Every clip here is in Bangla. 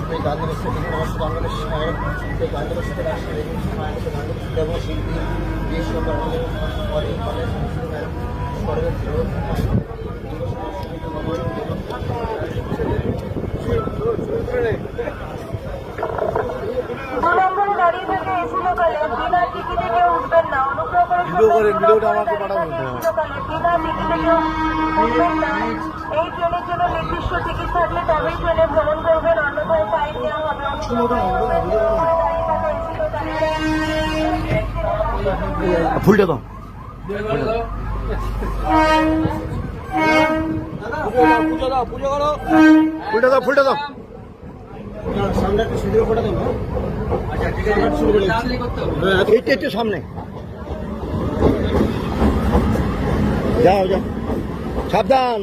গান্ধী বাংলাদেশ গান্ধী এবং শিল্পী দেশীয় অনেক কলেজ দাঁড়িয়ে থেকে এসি লোকালে বিনা টিকিটে কেউ উঠবেন না। অনুগ্রহ করে ভিডিওটা আমাকে পাঠাবেন। বিনা টিকিটে কেউ উঠবেন না। এই ট্রেনের জন্য নির্দিষ্ট টিকিট থাকলে তবেই ট্রেনে ভ্রমণ করবেন, অন্যথায় ফাইন দেওয়া হবে। ফুলটা দাও, ফুলটা দাও, ফুলটা দাও। সামনে একটা সুন্দর ফটো দেবো। আচ্ছা ঠিক আছে, একটু সামনে যাও, যাও, সাবধান।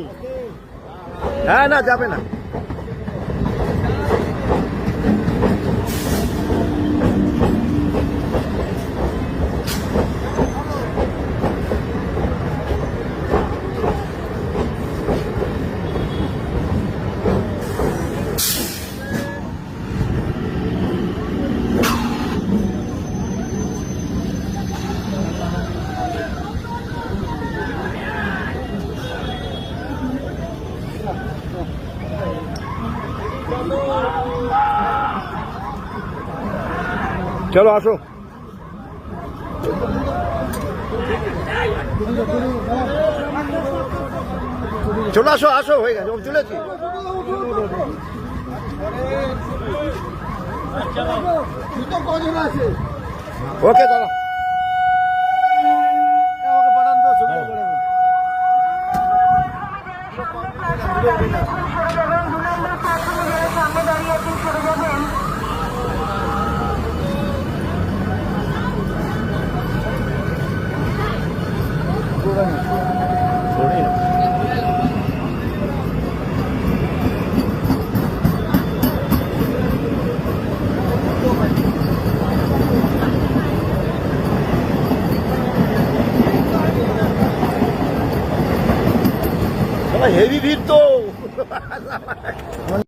হ্যাঁ, না যাবে না। চলো আসো, চলে আসো, আসো, হয়ে গেছে, চলেছি। ওকে দাদা, সামনে দাঁড়িয়ে আছেন, সরে যাবেন। হেভি ভিড় তো।